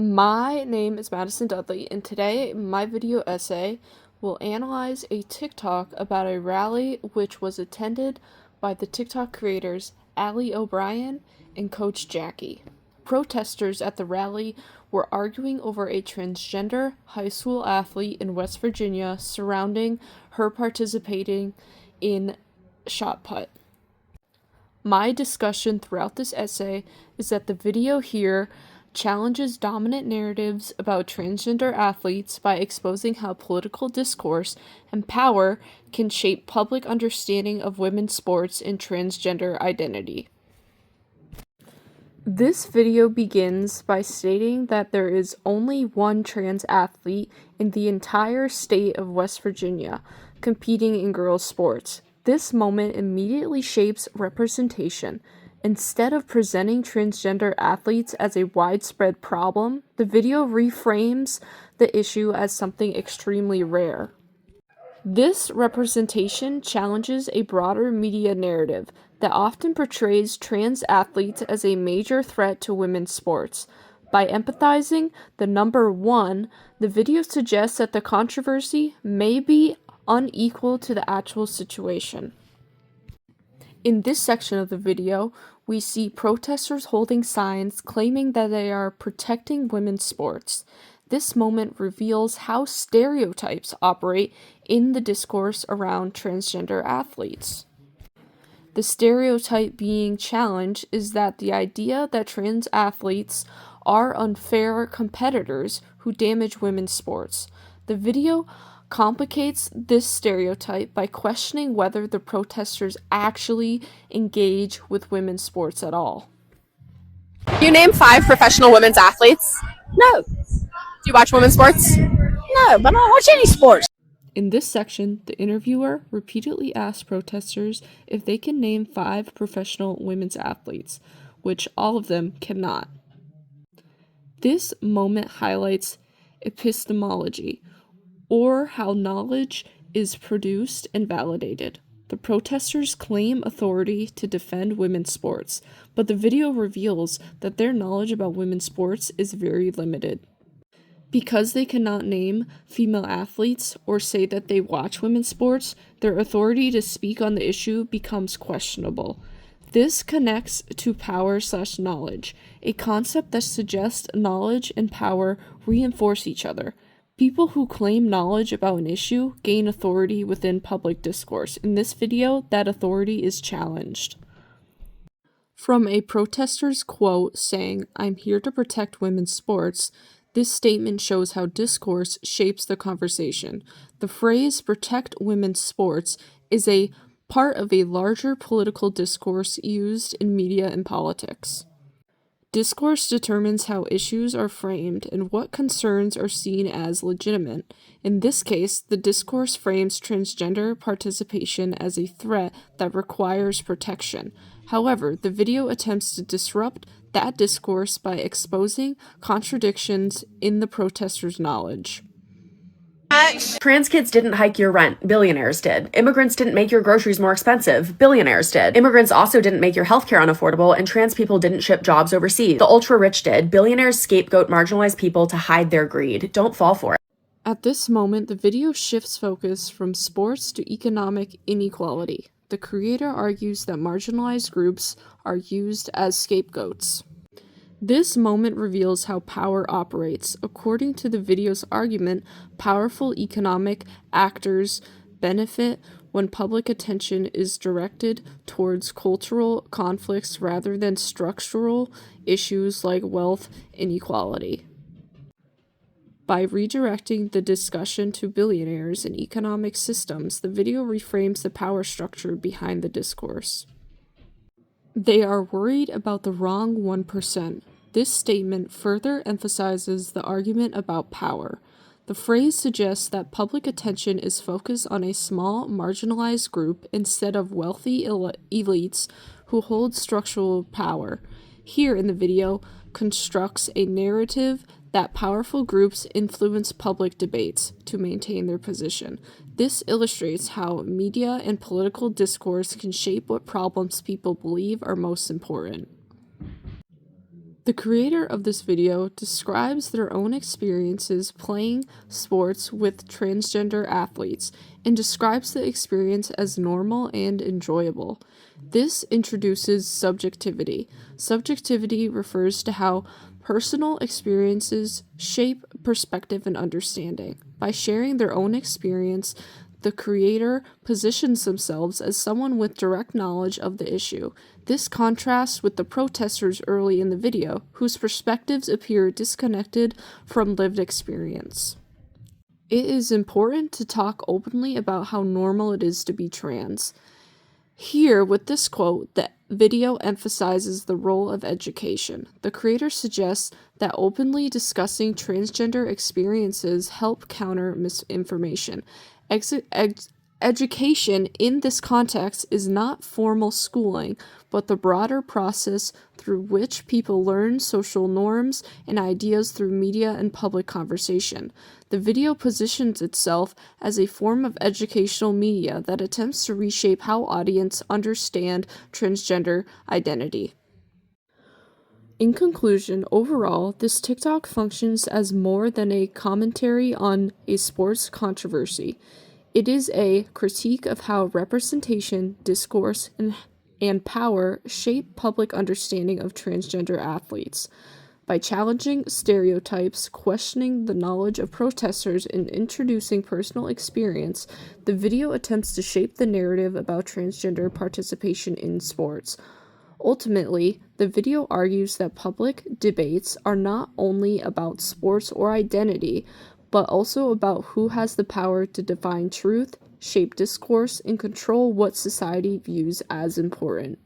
My name is Madison Dudley, and today my video essay will analyze a TikTok about a rally which was attended by the TikTok creators Ali O'Brien and Coach Jackie. Protesters at the rally were arguing over a transgender high school athlete in West Virginia surrounding her participating in shot put. My discussion throughout this essay is that the video here challenges dominant narratives about transgender athletes by exposing how political discourse and power can shape public understanding of women's sports and transgender identity. This video begins by stating that there is only one trans athlete in the entire state of West Virginia competing in girls' sports. This moment immediately shapes representation. Instead of presenting transgender athletes as a widespread problem, the video reframes the issue as something extremely rare. This representation challenges a broader media narrative that often portrays trans athletes as a major threat to women's sports. By empathizing the number one, the video suggests that the controversy may be unequal to the actual situation. In this section of the video, we see protesters holding signs claiming that they are protecting women's sports. This moment reveals how stereotypes operate in the discourse around transgender athletes. The stereotype being challenged is that the idea that trans athletes are unfair competitors who damage women's sports. The video complicates this stereotype by questioning whether the protesters actually engage with women's sports at all. You name 5 professional women's athletes? No. Do you watch women's sports? No, but I don't watch any sports. In this section, the interviewer repeatedly asks protesters if they can name 5 professional women's athletes, which all of them cannot. This moment highlights epistemology, or how knowledge is produced and validated. The protesters claim authority to defend women's sports, but the video reveals that their knowledge about women's sports is very limited. Because they cannot name female athletes or say that they watch women's sports, their authority to speak on the issue becomes questionable. This connects to power/knowledge, a concept that suggests knowledge and power reinforce each other. People who claim knowledge about an issue gain authority within public discourse. In this video, that authority is challenged. From a protester's quote saying, "I'm here to protect women's sports," this statement shows how discourse shapes the conversation. The phrase "protect women's sports" is a part of a larger political discourse used in media and politics. Discourse determines how issues are framed and what concerns are seen as legitimate. In this case, the discourse frames transgender participation as a threat that requires protection. However, the video attempts to disrupt that discourse by exposing contradictions in the protesters' knowledge. Trans kids didn't hike your rent. Billionaires did. Immigrants didn't make your groceries more expensive. Billionaires did. Immigrants also didn't make your healthcare unaffordable, and trans people didn't ship jobs overseas. The ultra-rich did. Billionaires scapegoat marginalized people to hide their greed. Don't fall for it. At this moment, the video shifts focus from sports to economic inequality. The creator argues that marginalized groups are used as scapegoats. This moment reveals how power operates. According to the video's argument, powerful economic actors benefit when public attention is directed towards cultural conflicts rather than structural issues like wealth inequality. By redirecting the discussion to billionaires and economic systems, the video reframes the power structure behind the discourse. They are worried about the wrong 1%. This statement further emphasizes the argument about power. The phrase suggests that public attention is focused on a small, marginalized group instead of wealthy elites who hold structural power. Here in the video constructs a narrative that powerful groups influence public debates to maintain their position. This illustrates how media and political discourse can shape what problems people believe are most important. The creator of this video describes their own experiences playing sports with transgender athletes and describes the experience as normal and enjoyable. This introduces subjectivity. Subjectivity refers to how personal experiences shape perspective and understanding. By sharing their own experience, the creator positions themselves as someone with direct knowledge of the issue. This contrasts with the protesters early in the video, whose perspectives appear disconnected from lived experience. It is important to talk openly about how normal it is to be trans. Here, with this quote, the video emphasizes the role of education. The creator suggests that openly discussing transgender experiences help counter misinformation. Education in this context is not formal schooling, but the broader process through which people learn social norms and ideas through media and public conversation. The video positions itself as a form of educational media that attempts to reshape how audiences understand transgender identity. In conclusion, overall, this TikTok functions as more than a commentary on a sports controversy. It is a critique of how representation, discourse, and power shape public understanding of transgender athletes. By challenging stereotypes, questioning the knowledge of protesters, and introducing personal experience, the video attempts to shape the narrative about transgender participation in sports. Ultimately, the video argues that public debates are not only about sports or identity, but also about who has the power to define truth, shape discourse, and control what society views as important.